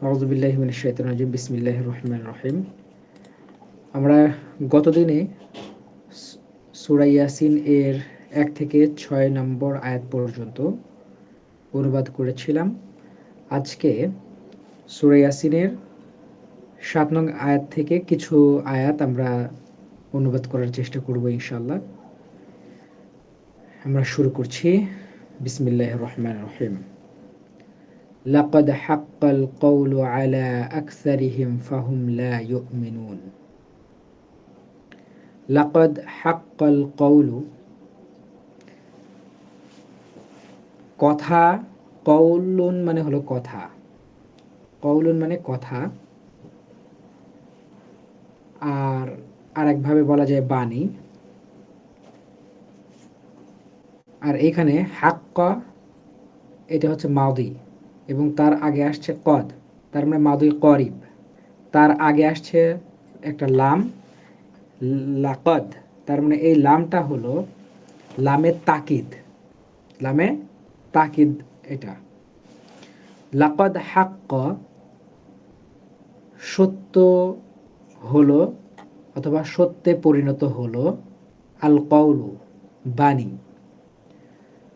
আউযু বিল্লাহি মিনাশ শাইতানির রাজিম। বিসমিল্লাহির রহমানির রহিম। আমরা গতদিনে সূরা ইয়াসিন এর ১ থেকে ৬ নম্বর আয়াত পর্যন্ত অনুবাদ করেছিলাম। আজকে সূরা ইয়াসিনের ৭ নং আয়াত থেকে কিছু আয়াত আমরা অনুবাদ করার চেষ্টা করব ইনশাআল্লাহ। আমরা শুরু করছি। বিসমিল্লাহির রহমানির রহিম। লাকাদ হাক্কাল কওলু আলা আকসারিহিম ফাহুম লা ইউমিনুন। লাকাদ হাক্কাল কওলু, কথা, কওলুন মানে হলো কথা, কওলুন মানে কথা, আর আরেকভাবে বলা যায় বাণী। আর এখানে হাক্কা এটা হচ্ছে মাদি এবং তার আগে আসছে কদ, তার মানে মাদি করিব। তার আগে আসছে একটা লাম, লাকদ, তার মানে এই লামটা হলো লামে তাকিদ, লামে তাকিদ। এটা লাকদ হাক্কা সত্য হলো অথবা সত্যে পরিণত হলো, আল কওলু বাণী,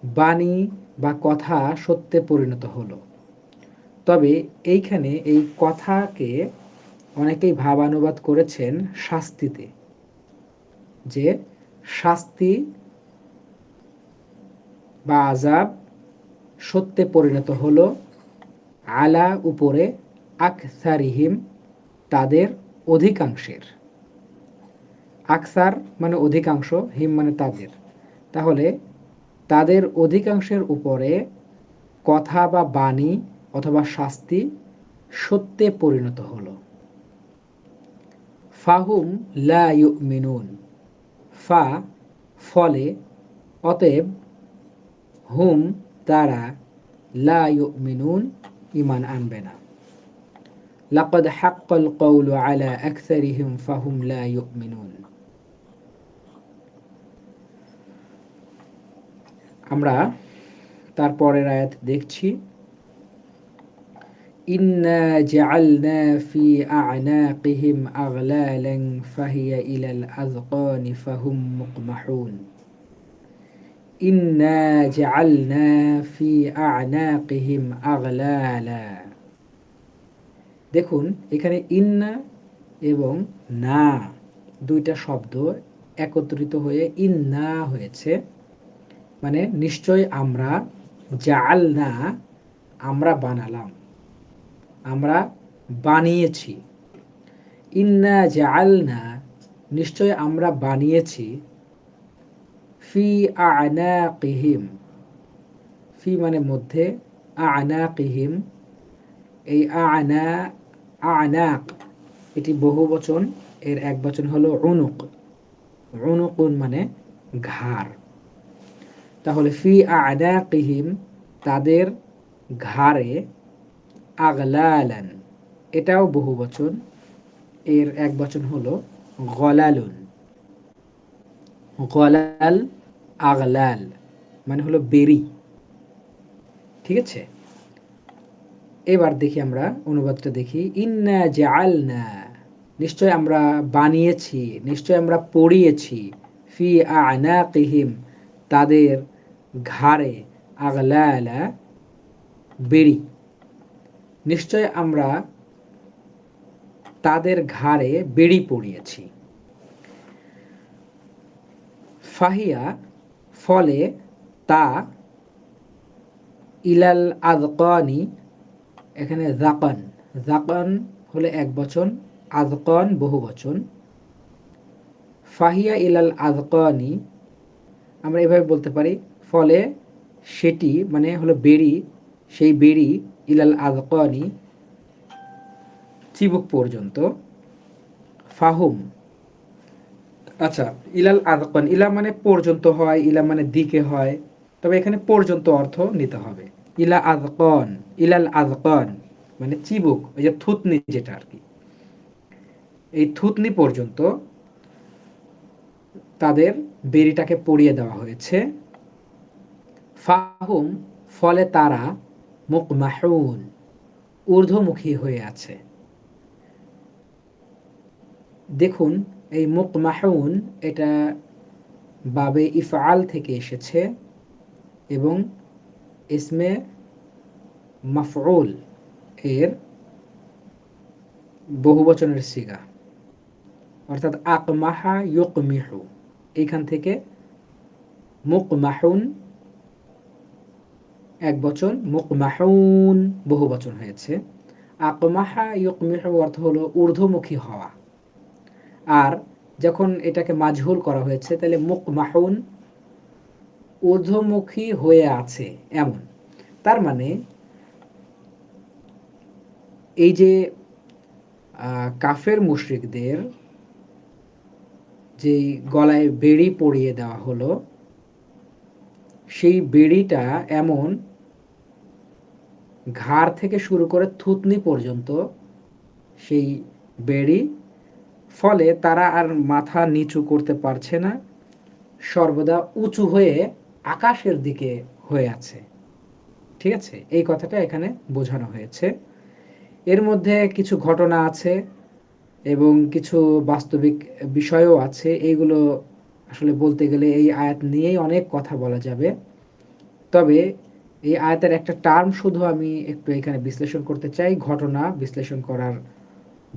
বাণী বা কথা সত্যে পরিণত হলো। তবে এইখানে এই কথাকে অনেকেই ভাবানুবাদ করেছেন শাস্তিতে, যে শাস্তি বা আযাব সত্যে পরিণত হলো, আলা উপরে, আকসারিহিম তাদের অধিকাংশের। আকসার মানে অধিকাংশ, হিম মানে তাদের। তাহলে তাদের অধিকাংশের উপরে কথা বা বাণী অথবা শাস্তি সত্যে পরিণত হলো। ফাহুম লা ইউমিনুন, ফা ফলে, অতএব, হুম তারা, লা ইউমিনুন ঈমান আনবে না। লাকাদ হাক্কাল কওলু আলা আকসারিহিম ফাহুম লা ইউমিনুন। আমরা তারপরের আয়াত দেখছি। ইন্না জাআলনা ফি আ'নাকিহিম আগলালান ফাহিয়া ইলাল আযকানি ফাহুম মুকমাহুন। ইন্না জাআলনা ফি আ'নাকিহিম আগলালা। দেখুন এখানে ইন্না এবং না দুইটা শব্দ একত্রিত হয়ে ইন্না হয়েছে, মানে নিশ্চয় আমরা, জাআলনা আমরা বানালাম, আমরা বানিয়েছি। ইন্না জাআলনা নিশ্চয় আমরা বানিয়েছি, ফি আ'নাকিহিম ফি মানে মধ্যে, আ'নাকিহিম এই আ'নাক এটি বহুবচন, এর এক বচন হলো উনুক, উনুকুন মানে ঘাড়। তাহলে ফি আ'নাকিহিম তাদের ঘাড়ে, আগলালান এটাও বহুবচন, এর এক বচন হলো গলালুন। গলাল, আগলাল মানে হলো বেরি। ঠিক আছে, এবার দেখি আমরা অনুবাদটা দেখি। ইন্না জাআলনা নিশ্চয় আমরা বানিয়েছি, নিশ্চয় আমরা পড়িয়েছি, ফি আ'নাকিহিম তাদের ঘাড়ে, আগলালা বেরি। নিশ্চয় আমরা তাদের ঘাড়ে বেড়ি পরিয়েছি। ফাহিয়া ফলে, তা, ইলাল আযকানি এখানে যাকান, যাকান হলে এক বচন, আযকান বহুবচন। ফাহিয়া ইলাল আযকানি আমরা এভাবে বলতে পারি, ফলে সেটি মানে হলো বেড়ি, সেই বেড়ি, ইলাল আযকানি চিবুক পর্যন্ত। ফাহুম আচ্ছা, ইলাল আযকান, ইলা মানে পর্যন্ত হয়, ইলা মানে দিকে হয়, তবে এখানে পর্যন্ত অর্থ নিতে হবে। ইলা আযকান, ইলাল আযকান মানে চিবুক, ওই যে থুতনি যেটা আর কি, এই থুতনি পর্যন্ত তাদের বেড়িটাকে পরিয়ে দেওয়া হয়েছে। ফাহুম ফলে তারা, মুকমাহুন ঊর্ধ্বমুখী হয়ে আছে। দেখুন, এই মুকমাহুন এটা বাবে ইফআল থেকে এসেছে এবং ইসমে মাফউল এর বহুবচনের সিগা, অর্থাৎ আকমাহা ইউকমিহু, এখান থেকে মুকমাহুন এক বচন, মুকমাহুন বহু বচন হয়েছে। আকমাহা ইউকমিহু অর্থ হলো ঊর্ধ্বমুখী হওয়া, আর যখন এটাকে মাজহুল করা হয়েছে তাহলে মুকমাহুন ঊর্ধ্বমুখী হয়ে আছে এমন। তার মানে এই যে কাফের মুশরিকদের যেই গলায় বেড়ি পরিয়ে দেওয়া হলো, সেই বেড়িটা এমন ঘাড় থেকে শুরু করে থুতনি পর্যন্ত সেই বেড়ি, ফলে তারা আর মাথা নিচু করতে পারছে না, সর্বদা উঁচু হয়ে আকাশের দিকে হয়ে আছে। ঠিক আছে, এই কথাটা এখানে বোঝানো হয়েছে। এর মধ্যে কিছু ঘটনা আছে এবং কিছু বাস্তবিক বিষয়ও আছে। এইগুলো আসলে বলতে গেলে এই আয়াত নিয়েই অনেক কথা বলা যাবে। তবে এই আয়াতের একটা টার্ম শুধু আমি একটু এখানে বিশ্লেষণ করতে চাই, ঘটনা বিশ্লেষণ করার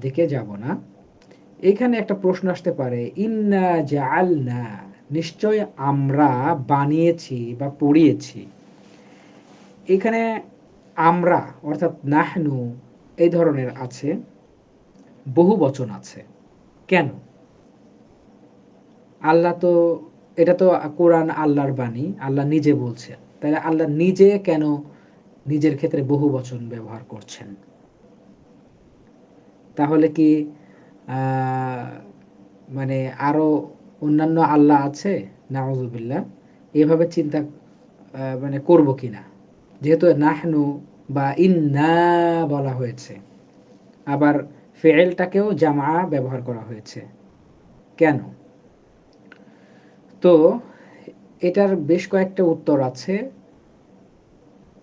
দিকে যাব না। এখানে একটা প্রশ্ন আসতে পারে, ইন্না জাআলনা, নিশ্চয় আমরা বানিয়েছি বা পড়িয়েছি। এখানে আমরা অর্থাৎ নাহনু এই ধরনের আছে, বহু বচন আছে। কেন? আল্লাহ তো, এটা তো কোরআন আল্লাহর বাণী, আল্লাহ নিজে বলছেন, তাহলে আল্লাহ নিজে কেন নিজের ক্ষেত্রে বহু বচন ব্যবহার করছেন? তাহলে কি মানে আরো অন্যান্য আল্লাহ আছে? নাউজুবিল্লাহ, এভাবে চিন্তা মানে করব কিনা, যেহেতু নাহনু বা ইন্না বলা হয়েছে, আবার ফেয়েলটাকেও জামা ব্যবহার করা হয়েছে, কেন? তো এটার বেশ কয়েকটা উত্তর আছে।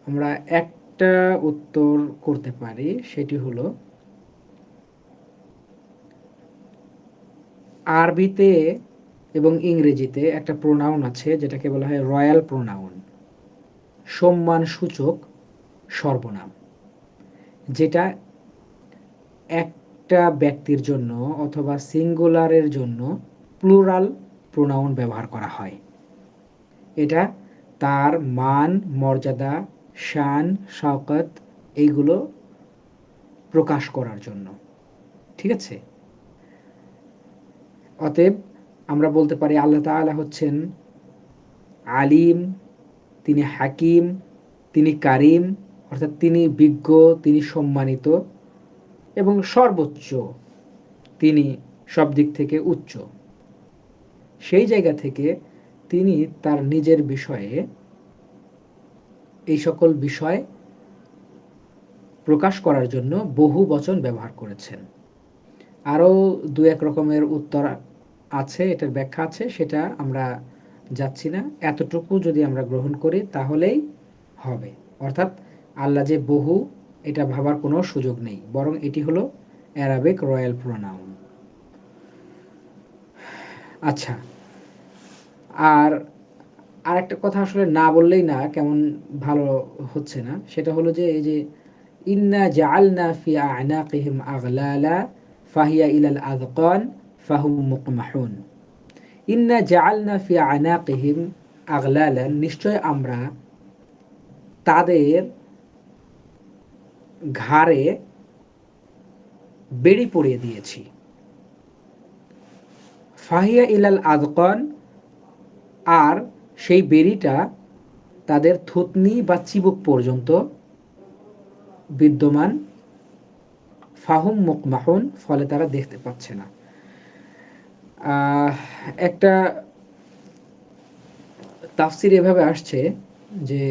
আমরা একটা উত্তর করতে পারি, সেটি হলো আরবিতে এবং ইংরেজিতে একটা প্রোনাউন আছে যেটাকে বলা হয় রয়্যাল প্রোনাউন, সম্মান সূচক সর্বনাম, যেটা একটা ব্যক্তির জন্য অথবা সিঙ্গুলারের জন্য প্লুরাল প্রোনাউন ব্যবহার করা হয়। এটা তার মান, মর্যাদা, শান, শওকত এইগুলো প্রকাশ করার জন্য। ঠিক আছে, অতএব আমরা বলতে পারি আল্লাহ তাআলা হচ্ছেন আলিম, তিনি হাকিম, তিনি কারিম, অর্থাৎ তিনি বিজ্ঞ, তিনি সম্মানিত এবং সর্বোচ্চ, তিনি সব দিক থেকে উচ্চ। সেই জায়গা থেকে তিনি তার নিজের বিষয়ে এই সকল বিষয় প্রকাশ করার জন্য বহু বচন ব্যবহার করেছেন। আরও দু এক রকমের উত্তর আছে, এটার ব্যাখ্যা আছে, সেটা আমরা যাচ্ছি না। এতটুকু যদি আমরা গ্রহণ করি তাহলেই হবে, অর্থাৎ আল্লাহ যে বহু, এটা ভাবার কোনো সুযোগ নেই, বরং এটি হলো অ্যারাবিক রয়্যাল প্রোনাউন। আচ্ছা, আর আরেকটা কথা আসলে না বললেই না, কেমন ভালো হচ্ছে না, সেটা হলো যে এই যে ইন্না জাআলনা ফি আ'নাকিহিম আগলালা ফাহিয়া ইলাল আযকান ফাহুম মুকমাহুন। ইন্না জাআলনা ফি আ'নাকিহিম আগলালান, নিশ্চয় আমরা তাদের ঘাড়ে বেড়ি পরিয়ে দিয়েছি। ফাহিয়া ইলাল আযকান, আর সেই বেড়িটা তাদের থুতনি বা চিবুক পর্যন্ত বিদ্যমান। ফাহুম মুকমাহুন, ফলে তারা দেখতে পাচ্ছে না। একটা তাফসির এভাবে আসছে যে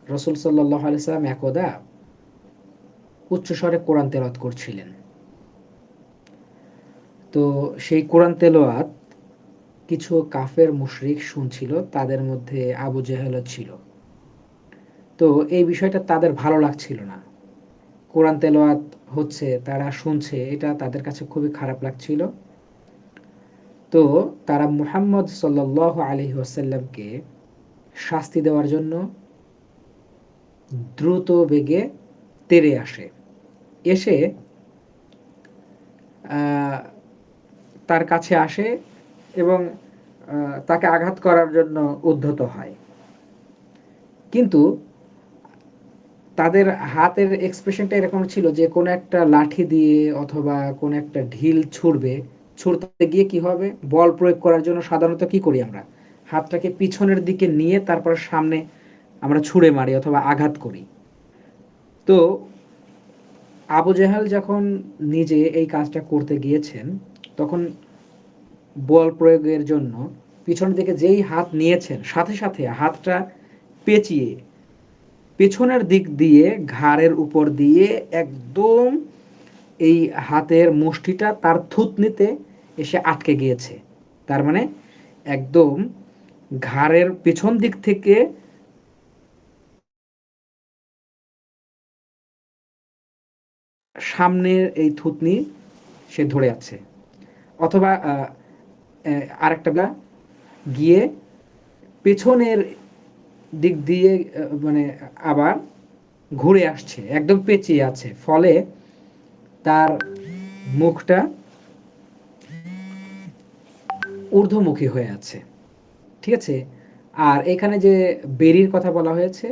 রাসূল সাল্লাল্লাহু আলাইহি সাল্লাম একদা উচ্চস্বরে কোরআন তেলাওয়াত করছিলেন। তো সেই কোরআন তেলাওয়াত কিছু কাফের মুশরিক শুনছিল, তাদের মধ্যে আবু জেহেলও ছিল। তো এই বিষয়টা তাদের ভালো লাগছিল না। কোরআন তেলাওয়াত হচ্ছে, তারা শুনছে, এটা তাদের কাছে খুবই খারাপ লাগছিল। তো তারা মুহাম্মদ সাল্লাল্লাহু আলাইহি ওয়াসাল্লামকে শাস্তি দেওয়ার জন্য দ্রুত বেগে তেড়ে আসে। এসে তার কাছে আসে এবং তাকে আঘাত করার জন্য উদ্ধত হয়। কিন্তু তাদের হাতের এক্সপ্রেশনটা এরকম ছিল যে কোনো একটা লাঠি দিয়ে অথবা কোনো একটা ঢিল ছুড়তে গিয়ে কি হবে, বল প্রয়োগ করার জন্য সাধারণত কি করি আমরা, হাতটাকে পিছনের দিকে নিয়ে তারপর সামনে আমরা ছুঁড়ে মারি অথবা আঘাত করি। তো আবু জেহাল যখন নিজে এই কাজটা করতে গিয়েছেন, তখন বল প্রয়োগের জন্য পিছনের দিকে যেই হাত নিয়েছেন, সাথে সাথে হাতটা পেঁচিয়ে পেছনের দিক দিয়ে ঘাড়ের উপর দিয়ে একদম এই হাতের মুষ্টিটা তার থুতনিতে এসে আটকে গিয়েছে। তার মানে একদম ঘাড়ের পেছন দিক থেকে সামনের এই থুতনি সে ধরে আছে। অথবা আরেকটা গিয়ে পেছনের দিক দিয়ে মানে আবার ঘুরে আসছে, একদম পেঁচিয়ে আছে, ফলে তার মুখটা ঊর্ধ্বমুখী হয়ে আছে। ঠিক আছে? আর এখানে যে বেরির কথা বলা হয়েছে,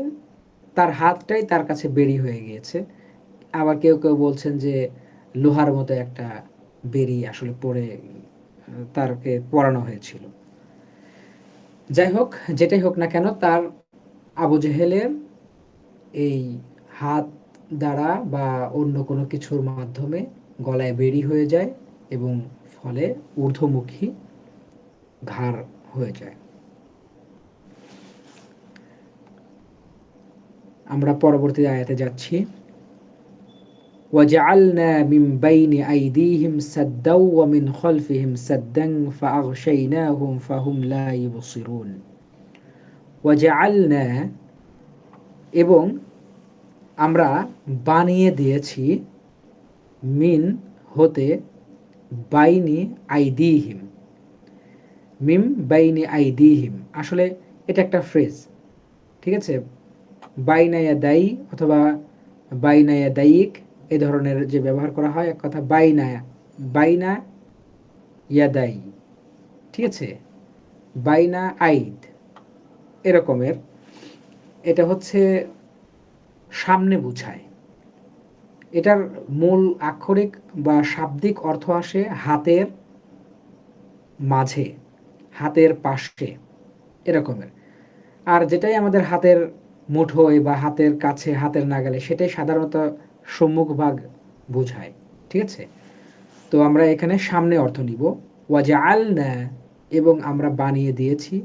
তার হাতটাই তার কাছে বেরি হয়ে গিয়েছে। আবার কেউ কেউ বলছেন যে লোহার মতো একটা বেরি আসলে পড়ে তারকে পরানো হয়েছিল। যাই হোক, যেটাই হোক না কেন, তার আবু জেহেলের এই হাত দ্বারা বা অন্য কোনো কিছুর মাধ্যমে গলায় বেরি হয়ে যায় এবং ফলে ঊর্ধ্বমুখী ঘাড় হয়ে যায়। আমরা পরবর্তী আয়াতে যাচ্ছি। وجعلنا من بين أيديهم سدا ومن خلفهم سدا فأغشيناهم فهم لا يبصرون وجعلنا এবং আমরা বানিয়ে দিয়েছি মিন হতে বাইনি আইদিহিম, মিম বাইনি আইদিহিম আসলে এটা একটা ফ্রেজ। ঠিক আছে? বাইনায়া দাই অথবা বাইনায়া দাইক এই ধরনের যে ব্যবহার করা হয়, এক কথা বাইনা ইয়াদাই, ঠিক আছে, বাইনা আইদ এরকমের, এটা হচ্ছে সামনে বুঝায়। এটার মূল আক্ষরিক বা শাব্দিক অর্থ আসে হাতের মাঝে, হাতের পাশে এরকমের। আর যেটাই আমাদের হাতের মুঠোয় বা হাতের কাছে, হাতের নাগালে, সেটাই সাধারণত সম্মুখ ভাগ বোঝায়। ঠিক আছে? তো আমরা এখানে সামনে অর্থ নিব। ওয়াজআলনা এবং আমরা বানিয়ে দিয়েছি।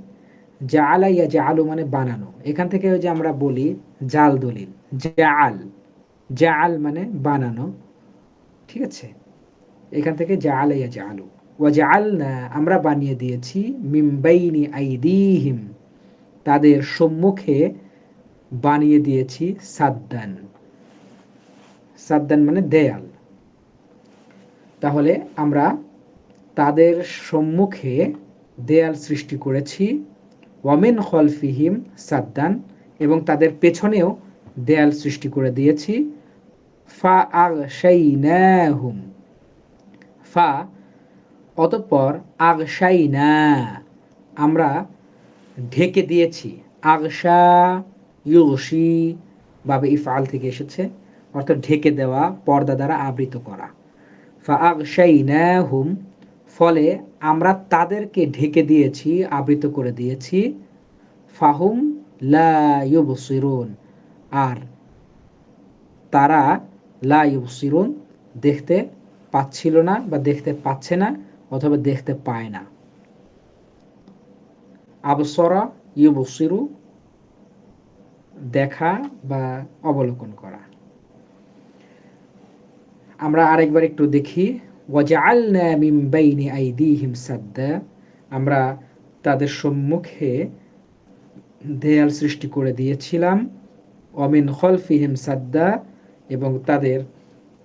জাআলা ইয়াজআলু মানে বানানো। এখান থেকে যে আমরা বলি জাল দলিল, জাআল, জাআল মানে বানানো। ঠিক আছে? এখান থেকে জাআলা ইয়াজআলু। ওয়াজআলনা আমরা বানিয়ে দিয়েছি মিন বাইনি আইদিহিম তাদের সম্মুখে বানিয়ে দিয়েছি সাদ্দান। সাদ্দান মানে দেয়াল। তাহলে আমরা তাদের সম্মুখে দেয়াল সৃষ্টি করেছি। ওয়ামিন খলফিহিম সাদ্দান এবং তাদের পেছনেও দেয়াল সৃষ্টি করে দিয়েছি। ফা আগশাইনাহুম, ফা অতঃপর আগশাইনা আমরা ঢেকে দিয়েছি। আগশা ইউগশি বাবে ইফআল থেকে এসেছে, অর্থাৎ ঢেকে দেওয়া, পর্দা দ্বারা আবৃত করা। ফা আগশাইনাহুম ফলে আমরা তাদেরকে ঢেকে দিয়েছি, আবৃত করে দিয়েছি। ফাহুম লা ইউবসিরুন আর তারা লা ইউবসিরুন দেখতে পাচ্ছিল না বা দেখতে পাচ্ছে না অথবা দেখতে পায় না। আবসরা ইউবসিরু দেখা বা অবলোকন করা। আমরা আরেকবার একটু দেখি। ওয়াজআলনা মিন বাইনি আইদিহিম সাদ্দা আমরা তাদের সম্মুখে দেয়াল সৃষ্টি করে দিয়েছিলাম। ওয়ামিন খলফিহিম সাদ্দা এবং তাদের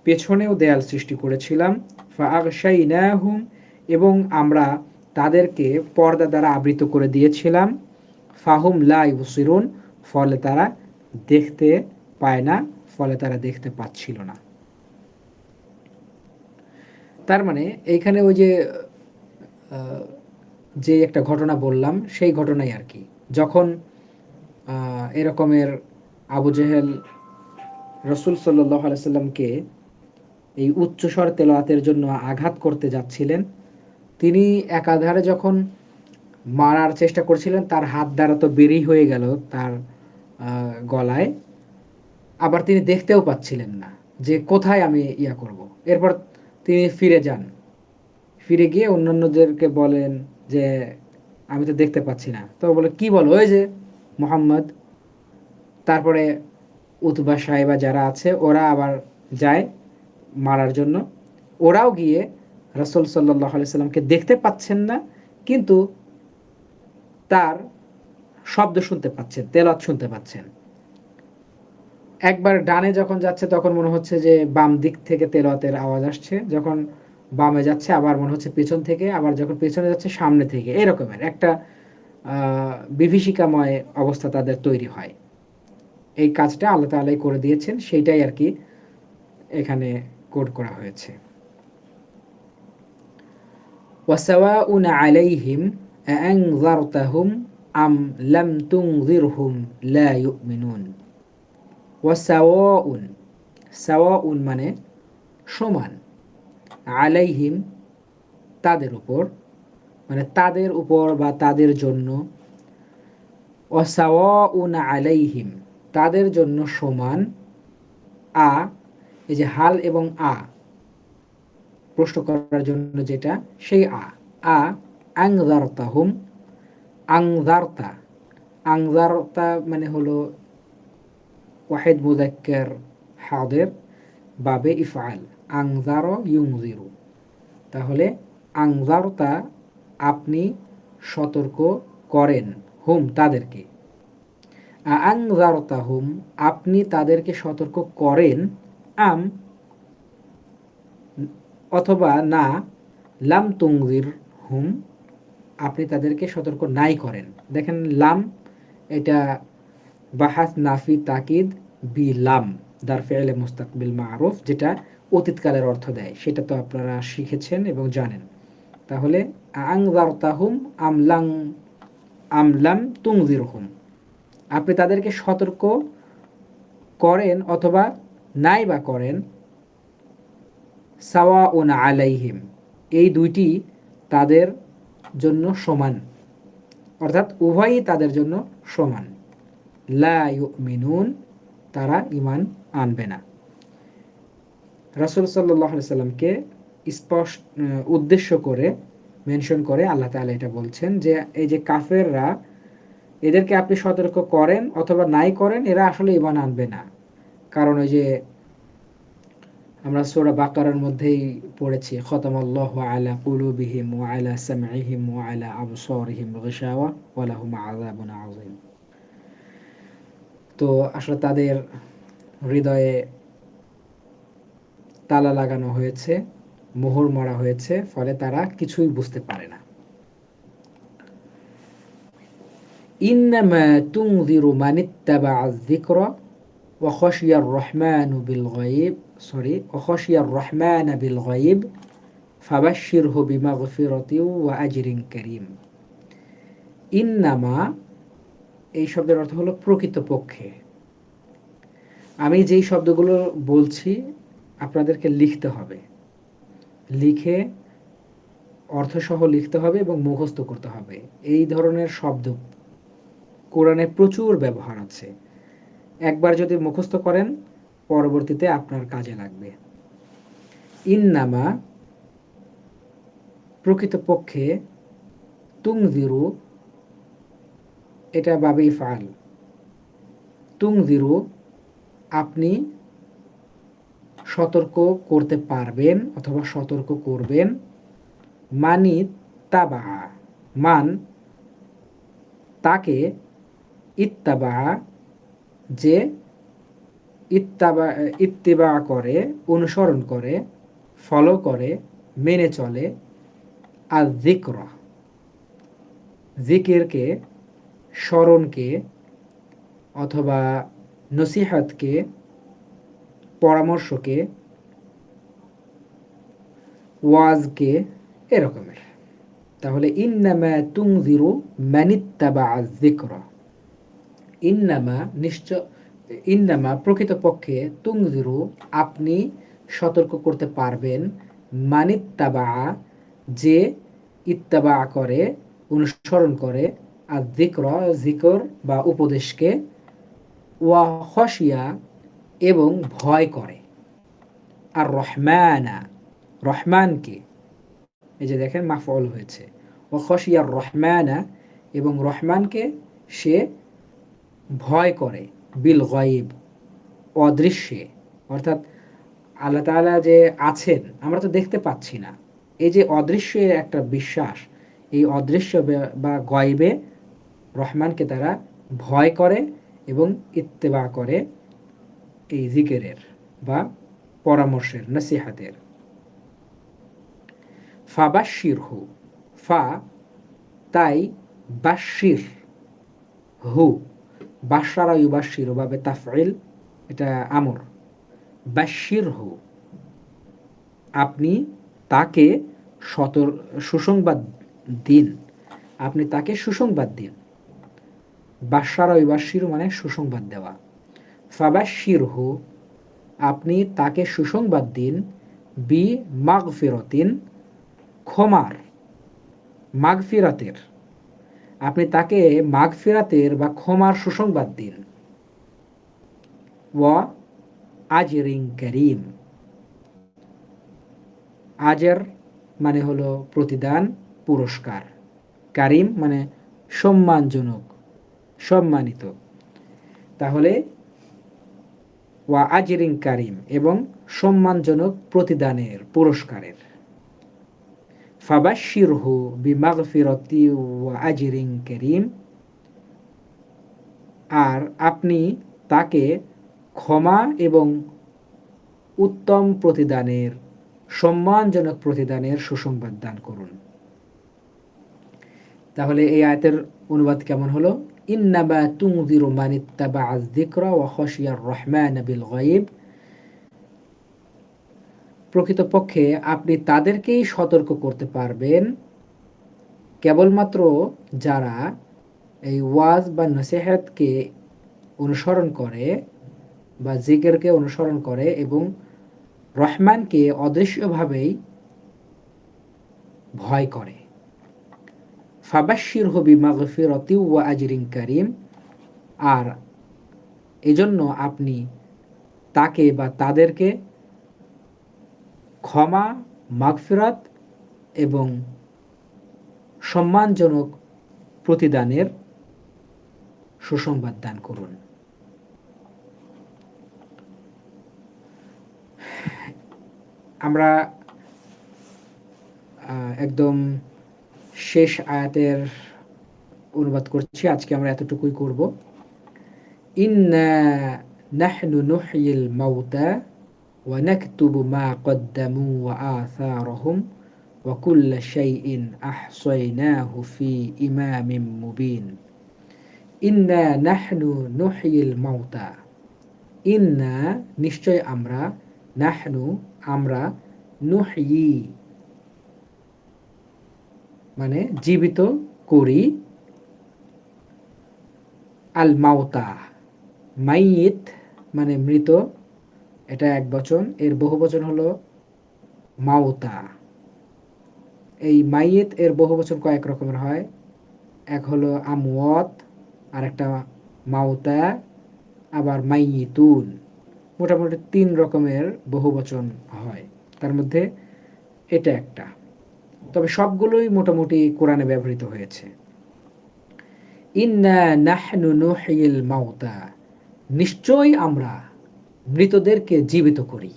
পেছনেও দেয়াল সৃষ্টি করেছিলাম। ফাআগশাইনাহুম, এবং আমরা তাদেরকে পর্দা দ্বারা আবৃত করে দিয়েছিলাম। ফাহুম লা ইউবসিরুন, ফলে তারা দেখতে পায় না, ফলে তারা দেখতে পাচ্ছিল না। তার মানে এইখানে ওই যে একটা ঘটনা বললাম সেই ঘটনাই আর কি। যখন এরকমের আবু জেহেল রসুল সাল্লাল্লাহু আলাইহি সাল্লামকে এই উচ্চস্বর তেলাওয়াতের জন্য আঘাত করতে যাচ্ছিলেন, তিনি একাধারে যখন মারার চেষ্টা করছিলেন, তার হাত দ্বারা তো বেরিয়ে হয়ে গেল তার গলায়, আবার তিনি দেখতেও পাচ্ছিলেন না যে কোথায় আমি ইয়া করব। এরপর তিনি ফিরে যান, ফিরে গিয়ে অন্যান্যদেরকে বলেন যে আমি তো দেখতে পাচ্ছি না। তো বলে কি বলো, ওই যে মোহাম্মদ। তারপরে উতবা সাহেবা যারা আছে ওরা আবার যায় মারার জন্য। ওরাও গিয়ে রাসূল সাল্লাল্লাহু আলাইহি সাল্লামকে দেখতে পাচ্ছেন না, কিন্তু তার শব্দ শুনতে পাচ্ছেন, তেলাওয়াত শুনতে পাচ্ছেন। একবার ডানে যখন যাচ্ছে তখন মনে হচ্ছে যে বাম দিক থেকে তেলাওয়াতের আওয়াজ আসছে, যখন বামে যাচ্ছে আবার মনে হচ্ছে পেছন থেকে, আবার যখন পেছনে যাচ্ছে সামনে থেকে। এরকমের একটা বিভীষিকাময় অবস্থা তাদের তৈরি হয়। এই কাজটা আল্লাহ তাআলাই করে দিয়েছেন, সেইটাই আর কি এখানে কোড করা হয়েছে। ওয়াসাওয়াউন আলাইহিম আআনযারতাহুম আম লাম তুনযিরহুম লা ইউমিনুন। ওয়াসাওয়াউন, সাওয়াউন মানে সমান, আলাইহিম তাদের উপর, মানে তাদের উপর বা তাদের জন্য, ওয়াসাওয়াউন আলাইহিম তাদের জন্য সমান, আ এই যে হাল এবং আ প্রশ্ন করার জন্য যেটা, সেই আ আনযারতাহুম, আনযারতা, আনযারতা মানে হলো ওয়াহিদ মুযাক্কার হাদির বাবে ইফআল, আনযার ইউনযিরু। তাহলে আনযারতা আপনি সতর্ক করেন, হুম তাদেরকে, আনযারতাহুম আপনি তাদেরকে সতর্ক করেন, আম অথবা না, লাম তুনযির হুম আপনি তাদেরকে সতর্ক নাই করেন। দেখেন লাম, এটা বাহাস নাফি তাকিদ বি লাম দার ফেলে মুস্তাকবিল মারুফ, যেটা অতীতকালের অর্থ দেয়, সেটা তো আপনারা শিখেছেন এবং জানেন। তাহলে আনযারতাহুম আমলাম তুনযিরহুম, আপনি তাদেরকে সতর্ক করেন অথবা নাই বা করেন, সাওয়াউন আলাইহিম এই দুইটি তাদের জন্য সমান, অর্থাৎ উভয়ই তাদের জন্য সমান। লা ইউমিনুন তারা ঈমান আনবে না। রাসূল সাল্লাল্লাহু আলাইহি সাল্লামকে স্পষ্ট উদ্দেশ্য করে মেনশন করে আল্লাহ তাআলা এটা বলছেন যে এই যে কাফেররা, এদেরকে আপনি সতর্ক করেন অথবা নাই করেন, এরা আসলে ঈমান আনবে না। কারণ ওই যে আমরা সূরা বাকারার মধ্যেই পড়েছি, খতামাল্লাহু আলা কুলুবিহিম ওয়া আলা সামঈহিম ওয়া আলা আবসারিহিম গিশাওয়া ওয়া লাহুম আযাবুন আযীম। তো আসলে তাদের হৃদয়ে তালা লাগানো হয়েছে, মোহর মারা হয়েছে, ফলে তারা কিছুই বুঝতে পারে না। ইন্নামা তুনযিরু মানিত্তাবা'আয যিকরা ওয়া খাশিয়ার রহমানু বিল গায়ব, ওয়া খাশিয়ার রহমানা বিল গায়ব ফাবাশশিরহু বিমাগফিরাতিন ওয়া আজরিন কারীম। ইন্নামা এই শব্দের অর্থ হলো প্রকৃতপক্ষে। আমি যেই শব্দগুলো বলছি আপনাদেরকে লিখতে হবে, লিখে অর্থসহ লিখতে হবে এবং মুখস্থ করতে হবে। এই ধরনের শব্দ কোরআনে প্রচুর ব্যবহার আছে। একবার যদি মুখস্থ করেন পরবর্তীতে আপনার কাজে লাগবে। ইন্নামা প্রকৃতপক্ষে, তুনযিরু এটা বাবে ইফআল, তুনযিরু আপনি সতর্ক করতে পারবেন অথবা সতর্ক করবেন, মানি তাবা মান তাকে, ইত্তাবা যে ইত্তাবা ইত্তিবা করে, অনুসরণ করে, ফলো করে, মেনে চলে। আর যিকর, জিকিরকে, স্মরণকে, অথবা নসিহতকে, পরামর্শকে, ওয়াজকে, এরকমের। তাহলে ইন্নামা তুনজিরু মানিত্তাবা যিকর, ইন্নামা নিশ্চয়, ইন্নামা প্রকৃতপক্ষে, তুনজিরু আপনি সতর্ক করতে পারবেন, মানিত্তাবা যে ইত্তাবা করে, অনুসরণ করে, আর যিকর যিকর বা উপদেশকে, ওয়া খশিয়া এবং ভয় করে, আর রহমানা রহমানকে, এই যে দেখেন মাফউল হয়েছে, ও খশিয়ার রহমানা এবং রহমানকে সে ভয় করে, বিল গায়ব অদৃশ্যে, অর্থাৎ আল্লাহ তাআলা যে আছেন আমরা তো দেখতে পাচ্ছি না, এই যে অদৃশ্যের একটা বিশ্বাস, এই অদৃশ্য বা গায়বে রহমানকে তারা ভয় করে এবং ইত্তেবা করে এই জিকিরের বা পরামর্শের, নসিহাতের। ফাবাশশিরহু, ফা তাই, বাশশির হু, বাশশারা ইউবাশশিরু বাবে তাফঈল, এটা আমর। বাশশিরহু আপনি তাকে সুসংবাদ দিন, আপনি তাকে সুসংবাদ দিন। বাশশারা ইউবাশশিরু মানে সুসংবাদ দেওয়া। ফাবাশশিরহু আপনি তাকে সুসংবাদ দিন, বি মাগফিরাতিন ক্ষমার, মাগফিরাতের, আপনি তাকে মাগফিরাতের বা ক্ষমার সুসংবাদ দিন। ওয়া আজরিন কারীম, আজর মানে হলো প্রতিদান, পুরস্কার, কারীম মানে সম্মানজনক, সম্মানিত। তাহলে ওয়া আজরিন কারীম এবং সম্মানজনক প্রতিদানের, পুরস্কারের। ফাবাশশিরহু বিমাগফিরাতি ওয়া আজরিন কারীম, আর আপনি তাকে ক্ষমা এবং উত্তম প্রতিদানের, সম্মানজনক প্রতিদানের সুসংবাদ দান করুন। তাহলে এই আয়াতের অনুবাদ কেমন হলো? ইন্নামা তুনজিরু মান ইত্তাবা আয-যিকরা ওয়া খাশিয়ার রহমান বিল গায়ব, প্রকৃতপক্ষে আপনি তাদেরকেই সতর্ক করতে পারবেন, কেবলমাত্র যারা এই ওয়াজ বা নসিহতকে অনুসরণ করে বা জিকিরকে অনুসরণ করে এবং রহমানকে অদৃশ্যভাবেই ভয় করে। ফাবাশশিরহু বিমাগফিরাতি ওয়া আজরিন কারীম, আর এজন্য আপনি তাকে বা তাদেরকে ক্ষমা, মাগফিরাত এবং সম্মানজনক প্রতিদানের সুসংবাদ দান করুন। আমরা একদম শেষ আয়াতের অনুবাদ করছি, আজকে আমরা এতটুকুই করব। ইন্না নাহনু নুহয়িল মাউতা ওয়া নাকতুবু মা কদ্দামু ওয়া আসারহুম ওয়া কুল্লা শাইইন আহসাইনাহু ফি ইমামিম মুবিন। ইন্না নাহনু নুহয়িল মাউতা, ইন্না নিশ্চয় আমরা, নাহনু আমরা, নুহয়ি মানে জীবিত করি, আল মাউতা মাইয়িত মানে মৃত, এটা এক বচন, এর বহু বচন হলো মাউতা। এই মাইয়িত এর বহু বচন কয়েক রকমের হয়, এক হলো আমওয়াত, আর একটা মাউতা, আবার মাইয়িতুন, মোটামুটি 3 রকমের বহু বচন হয়, তার মধ্যে এটা একটা। তবে সবগুলোই মোটামুটি কোরআনে ব্যবহৃত হয়েছে। ইন্না নাহনু নুহয়িল মাউতা, নিশ্চয় আমরা মৃতদেরকে জীবিত করি।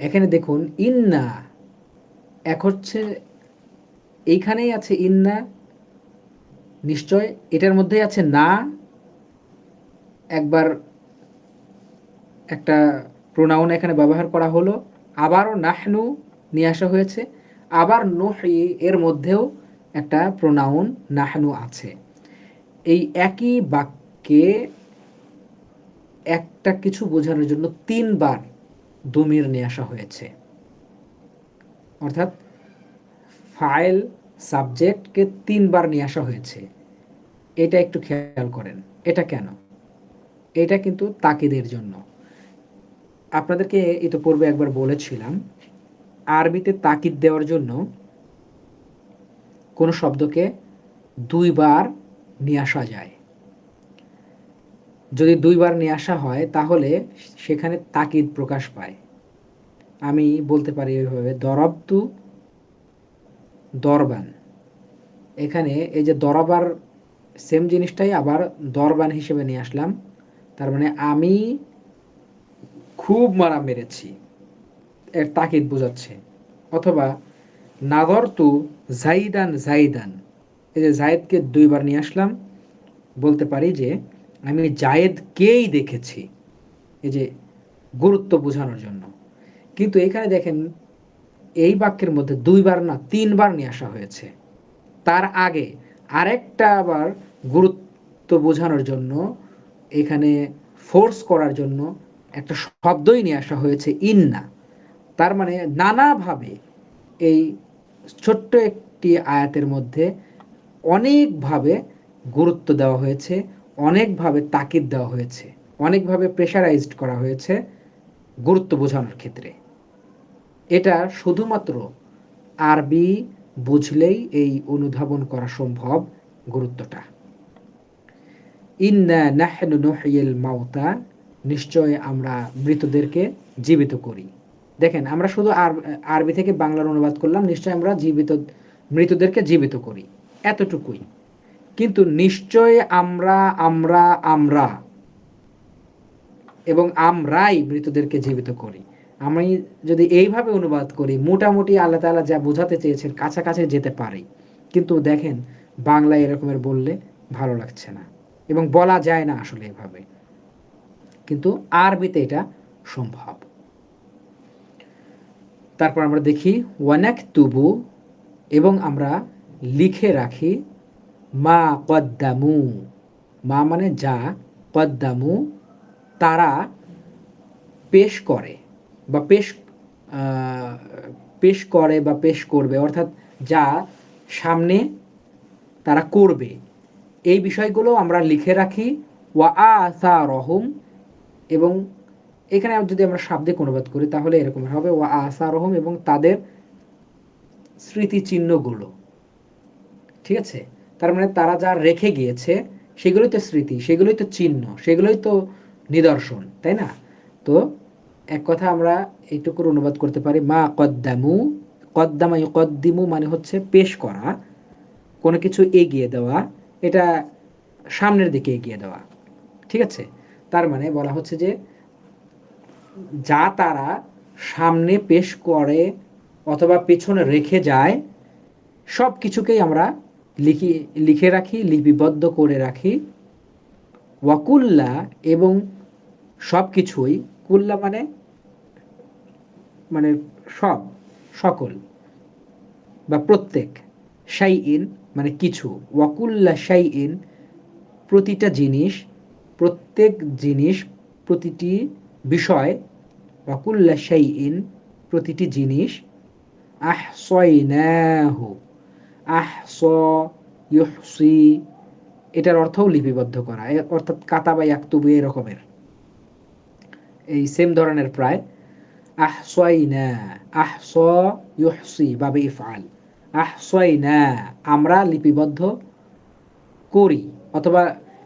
এখানে দেখুন ইন্না, এক হচ্ছে এইখানেই আছে ইন্না, নিশ্চয়, এটার মধ্যেই আছে না, একবার একটা প্রোনাউন এখানে ব্যবহার করা হলো, আবারও নাহনু নিয়ে আসা হয়েছে, আবার নুহি এর মধ্যেও একটা প্রোনাউন নাহনু আছে। এই একই বাক্যে একটা কিছু বোঝানোর জন্য ৩ বার দমির নিয়ে আসা হয়েছে। অর্থাৎ ফাইল সাবজেক্টকে ৩ বার নিয়ে আসা হয়েছে। এটা একটু খেয়াল করেন। এটা কেন? এটা কিন্তু তাকিদের জন্য। আপনাদেরকে ইতিপূর্বে একবার বলেছিলাম, আরবিতে তাকিদ দেওয়ার জন্য কোনো শব্দকে ২ বার নিয়ে আসা যায়। যদি ২ বার নিয়ে আসা হয় তাহলে সেখানে তাকিদ প্রকাশ পায়। আমি বলতে পারি এইভাবে, দরবতু দরবান। এখানে এই যে দরবার সেম জিনিসটাই আবার দরবান হিসেবে নিয়ে আসলাম। তার মানে আমি খুব মারা মেরেছি, এর তাকিদ বোঝাচ্ছে। অথবা নাদরতু জাইদান জাইদান, এই যে জায়েদকে ২ বার নিয়ে আসলাম, বলতে পারি যে আমি জায়েদকেই দেখেছি, এই যে গুরুত্ব বোঝানোর জন্য। কিন্তু এখানে দেখেন এই বাক্যের মধ্যে ২ বার না ৩ বার নিয়ে আসা হয়েছে। তার আগে আরেকটা আবার গুরুত্ব বোঝানোর জন্য, এখানে ফোর্স করার জন্য একটা শব্দই নিয়ে আসা হয়েছে, ইন্না। তার মানে নানাভাবে এই ছোট্ট একটি আয়াতের মধ্যে অনেকভাবে গুরুত্ব দেওয়া হয়েছে, অনেকভাবে তাকিদ দেওয়া হয়েছে, অনেকভাবে প্রেশারাইজড করা হয়েছে গুরুত্ব বোঝানোর ক্ষেত্রে। এটা শুধুমাত্র আরবি বুঝলেই এই অনুধাবন করা সম্ভব গুরুত্বটা। ইন্না নাহনু নুহয়িল মাউতা, নিশ্চয় আমরা মৃতদেরকে জীবিত করি। দেখেন আমরা শুধু আরবি থেকে বাংলার অনুবাদ করলাম, নিশ্চয় আমরা মৃতদেরকে জীবিত করি, এতটুকুই। কিন্তু নিশ্চয় আমরা আমরা আমরা এবং আমরাই মৃতদেরকে জীবিত করি, আমি যদি এইভাবে অনুবাদ করি, মোটামুটি আল্লাহ তাআলা যা বোঝাতে চেয়েছেন কাছাকাছি যেতে পারি। কিন্তু দেখেন বাংলায় এরকমের বললে ভালো লাগছে না এবং বলা যায় না আসলে এভাবে, কিন্তু আরবিতে এটা সম্ভব। তারপর আমরা দেখি ওয়ানাকতুবু, এবং আমরা লিখে রাখি, মা কদ্দামু, মা মানে যা, কদ্দামু তারা পেশ করে বা পেশ করে বা পেশ করবে, অর্থাৎ যা সামনে তারা করবে, এই বিষয়গুলো আমরা লিখে রাখি। ওয়া আসারহুম, এবং এখানে যদি আমরা শাব্দিক অনুবাদ করি তাহলে এরকম হবে, ওয়া আসারহুম, এবং তাদের স্মৃতিচিহ্নগুলো। ঠিক আছে? তার মানে তারা যা রেখে গিয়েছে সেগুলোই তো স্মৃতি, সেগুলোই তো চিহ্ন, সেগুলোই তো নিদর্শন, তাই না? তো এক কথা আমরা এইটুকুর অনুবাদ করতে পারি, মা কদ্দামু, কদ্দামা ইউকদ্দিমু মানে হচ্ছে পেশ করা, কোনো কিছু এগিয়ে দেওয়া, এটা সামনের দিকে এগিয়ে দেওয়া। ঠিক আছে? তার মানে বলা হচ্ছে যে যা তারা সামনে পেশ করে অথবা পেছনে রেখে যায়, সব কিছুকেই আমরা লিখে রাখি, লিপিবদ্ধ করে রাখি। ওয়াকুল্লা, এবং সব কিছুই, কুল্লা মানে মানে সব, সকল বা প্রত্যেক, শাইইন মানে কিছু, ওয়াকুল্লা শাইইন প্রতিটা জিনিস, প্রত্যেক জিনিস, প্রতিটি বিষয়, ওয়াকুল্লা শাইইন প্রতিটি জিনিস, আহসাইনাহু, আহস ইউহসি, এটার অর্থও লিপিবদ্ধ করা, অর্থাৎ কাতা বা ইয়াকতুবু এরকমের, এই সেম ধরনের প্রায়। আহসাইনা, আহস ইউহসি বাবে ইফআল, আহসাইনা আমরা লিপিবদ্ধ করি অথবা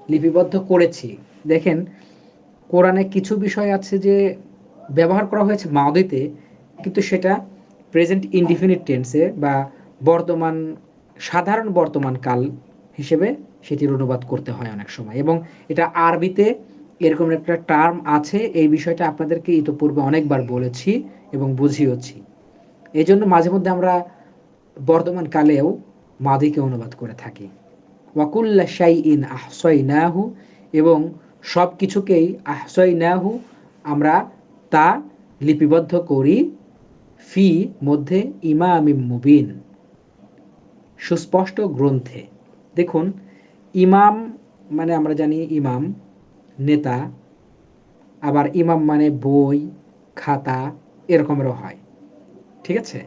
লিপিবদ্ধ করেছি। দেখেন কোরআনে কিছু বিষয় আছে যে ব্যবহার করা হয়েছে মাদিতে, কিন্তু সেটা প্রেজেন্ট ইনডিফিনিট টেন্সে বা বর্তমান, সাধারণ বর্তমান কাল হিসেবে সেটির অনুবাদ করতে হয় অনেক সময়, এবং এটা আরবিতে এরকম একটা টার্ম আছে। এই বিষয়টা আপনাদেরকে ইতোপূর্বে অনেকবার বলেছি এবং বুঝিয়েছি। এই জন্য মাঝে মধ্যে আমরা বর্তমান কালেও মাদিকে অনুবাদ করে থাকি। ওয়াকুল্লা শাইইন আহসাইনাহু, এবং সব কিছুকেই আহসাইনাহু আমরা তা লিপিবদ্ধ করি ফি মধ্যে ইমামিম মুবিন, সুস্পষ্ট গ্রন্থে। দেখুন, ইমাম মানে আমরা জানি ইমাম নেতা, আবার ইমাম মানে বই, খাতা এরকমেরও হয়। ঠিক আছে,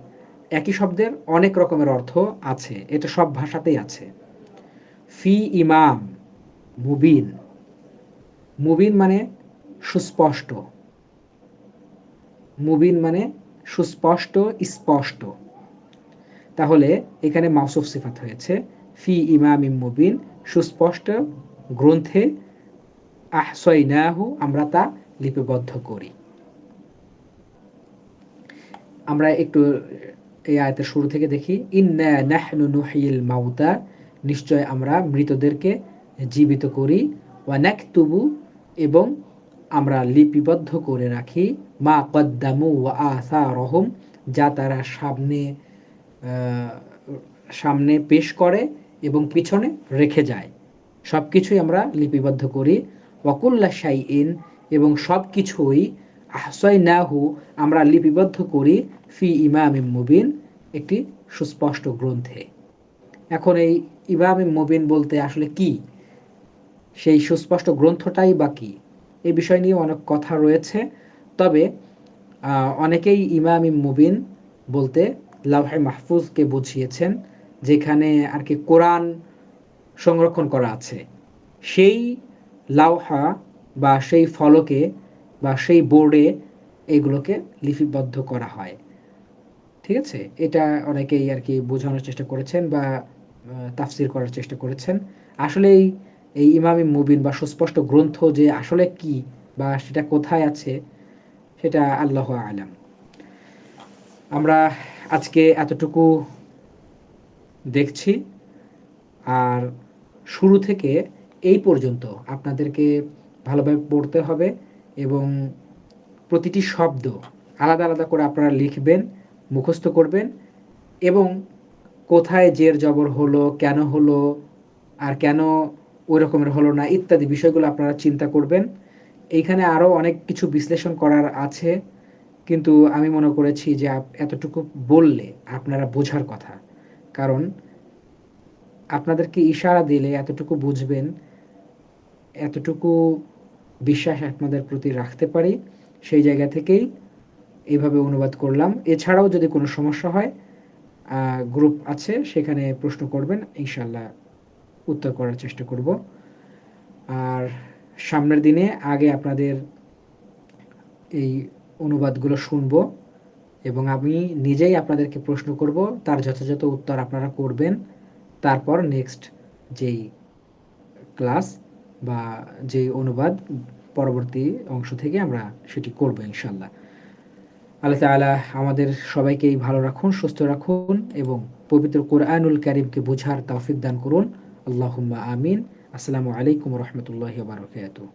একই শব্দের অনেক রকমের অর্থ আছে, এটা সব ভাষাতেই আছে। ফি ইমাম মুবিন, মুবিন মানে সুস্পষ্ট, মুবিন মানে সুস্পষ্ট, স্পষ্ট। তাহলে এখানে মাউসুফ সিফাত হয়েছে ফি ইমামিম মুবিন, সুস্পষ্ট গ্রন্থে, আহসাইনাহু আমরা তা লিপিবদ্ধ করি। আমরা একটু এই আয়াতের শুরু থেকে দেখি, ইন্না নাহনু নুহিল মাউতা, নিশ্চয় আমরা মৃতদেরকে জীবিত করি, ওয়া নাকতুবু এবং আমরা লিপিবদ্ধ করে রাখি, মা কদ্দামু ওয়া আসারহুম যা তারা সামনে পেশ করে এবং পিছনে রেখে যায়, সব কিছুই আমরা লিপিবদ্ধ করি। ওয়াকুল্লা শাইইন এবং সব কিছুই আহসাইনাহু আমরা লিপিবদ্ধ করি ফি ইমামিম মুবিন একটি সুস্পষ্ট গ্রন্থে। এখন এই ইমামিম মুবিন বলতে আসলে কি, সেই সুস্পষ্ট গ্রন্থটাই বা কি, এই বিষয় নিয়ে অনেক কথা রয়েছে। তবে অনেকেই ইমামিম মুবিন বলতে লাওহে মাহফুজকে বুঝিয়েছেন, যেখানে আর কি কোরআন সংরক্ষণ করা আছে, সেই লাওহা বা সেই ফলকে বা সেই বোর্ডে এগুলোকে লিপিবদ্ধ করা হয়। ঠিক আছে, এটা অনেকেই আর কি বোঝানোর চেষ্টা করেছেন বা তাফসির করার চেষ্টা করেছেন। আসলে এই ইমামি মুবিন বা সুস্পষ্ট গ্রন্থ যে আসলে কি বা সেটা কোথায় আছে, সেটা আল্লাহু আলাম। আমরা আজকে এতটুকু দেখছি, আর শুরু থেকে এই পর্যন্ত আপনাদেরকে ভালোভাবে পড়তে হবে এবং প্রতিটি শব্দ আলাদা আলাদা করে আপনারা লিখবেন, মুখস্থ করবেন এবং কোথায় জের জবর হলো, কেন হলো, আর কেন ওই রকমের হলো না ইত্যাদি বিষয়গুলো আপনারা চিন্তা করবেন। এইখানে আরও অনেক কিছু বিশ্লেষণ করার আছে, কিন্তু আমি মনে করেছি যে এতটুকু বললে আপনারা বোঝার কথা, কারণ আপনাদেরকে ইশারা দিলে এতটুকু বুঝবেন, এতটুকু বিশ্বাস আপনাদের প্রতি রাখতে পারি, সেই জায়গা থেকেই এইভাবে অনুবাদ করলাম। এছাড়াও যদি কোনো সমস্যা হয়, গ্রুপ আছে সেখানে প্রশ্ন করবেন, ইনশাল্লাহ উত্তর করার চেষ্টা করব। আর সামনের দিনে আগে আপনাদের এই অনুবাদগুলো শুনবো এবং আমি নিজেই আপনাদেরকে প্রশ্ন করব, তার যথাযথ উত্তর আপনারা করবেন। তারপর নেক্সট যেই ক্লাস বা যেই অনুবাদ পরবর্তী অংশ থেকে আমরা সেটি করব ইনশাল্লাহ। আল্লাহ তাআলা আমাদের সবাইকেই ভালো রাখুন, সুস্থ রাখুন এবং পবিত্র কোরআনুল কারীমকে বোঝার তৌফিক দান করুন। আল্লাহুম্মা আমিন। আসসালামু আলাইকুম ওয়া রাহমাতুল্লাহি ওয়া বারাকাতুহু।